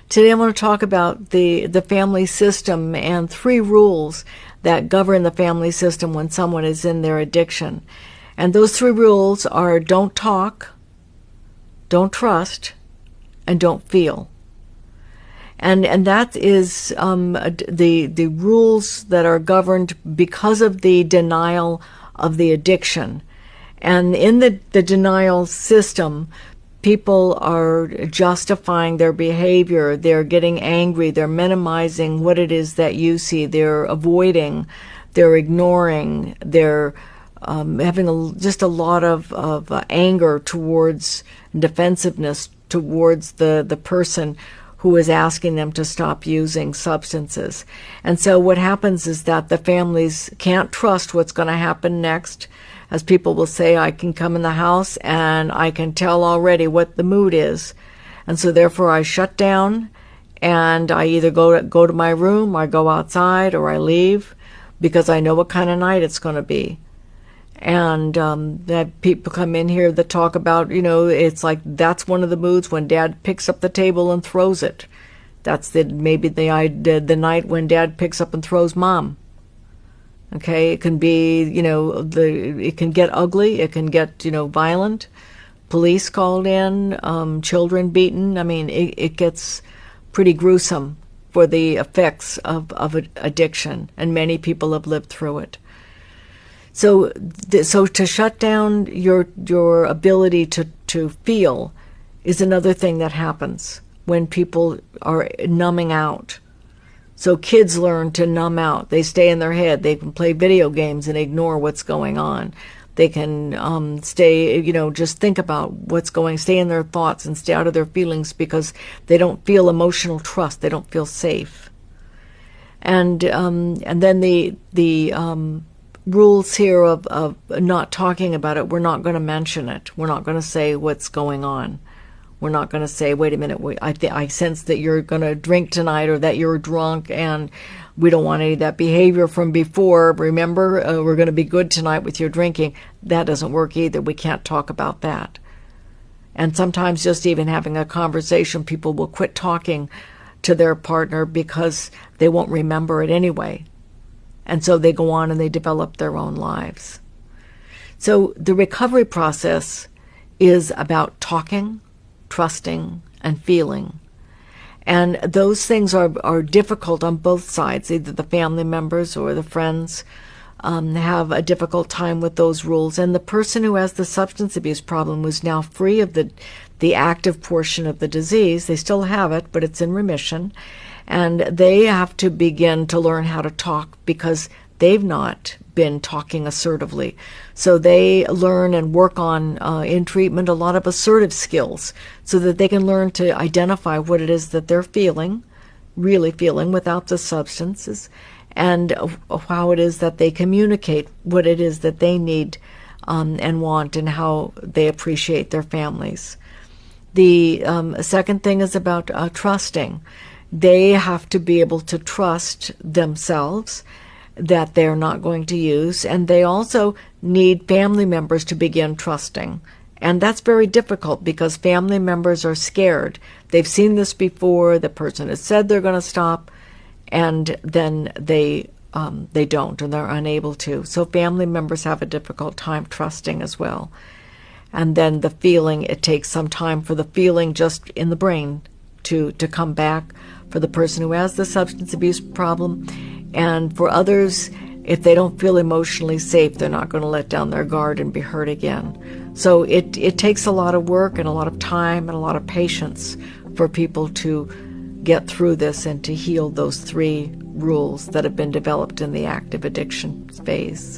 Today I want to talk about the family system and 3 rules that govern the family system when someone is in their addiction. And those 3 rules are: don't talk, don't trust, and don't feel. And that is the rules that are governed because of the denial of the addiction. And in the denial system, people are justifying their behavior. They're getting angry. They're minimizing what it is that you see. They're avoiding. They're ignoring. They're having just a lot of anger towards, defensiveness towards the person who is asking them to stop using substances. And so what happens is that the families can't trust what's going to happen next. As people will say, I can come in the house and I can tell already what the mood is. And so therefore I shut down and I either go to my room, or I go outside, or I leave, because I know what kind of night it's going to be. And that people come in here that talk about, it's like that's one of the moods when Dad picks up the table and throws it. That's maybe the night when Dad picks up and throws Mom. Okay, it can be, it can get ugly, it can get, violent, police called in, children beaten. I mean, it gets pretty gruesome for the effects of addiction, and many people have lived through it. So to shut down your ability to feel is another thing that happens when people are numbing out. So kids learn to numb out. They stay in their head. They can play video games and ignore what's going on. They can stay, just think about stay in their thoughts and stay out of their feelings because they don't feel emotional trust. They don't feel safe. And then the rules here of not talking about it, we're not going to mention it. We're not going to say what's going on. We're not going to say, wait a minute, I sense that you're going to drink tonight, or that you're drunk, and we don't want any of that behavior from before. Remember, we're going to be good tonight with your drinking. That doesn't work either. We can't talk about that. And sometimes just even having a conversation, people will quit talking to their partner because they won't remember it anyway. And so they go on and they develop their own lives. So the recovery process is about talking, trusting, and feeling. And those things are difficult on both sides. Either the family members or the friends have a difficult time with those rules. And the person who has the substance abuse problem who's now free of the active portion of the disease, they still have it, but it's in remission. And they have to begin to learn how to talk because they've not been talking assertively. So they learn and work on, in treatment, a lot of assertive skills so that they can learn to identify what it is that they're feeling, really feeling without the substances, and how it is that they communicate what it is that they need and want, and how they appreciate their families. The second thing is about trusting. They have to be able to trust themselves that they're not going to use, and they also need family members to begin trusting. And that's very difficult because family members are scared. They've seen this before. The person has said they're going to stop, and then they don't, and they're unable to. So family members have a difficult time trusting as well. And then the feeling, it takes some time for the feeling just in the brain to come back for the person who has the substance abuse problem. And for others, if they don't feel emotionally safe, they're not going to let down their guard and be hurt again. So it takes a lot of work and a lot of time and a lot of patience for people to get through this and to heal those 3 rules that have been developed in the active addiction phase.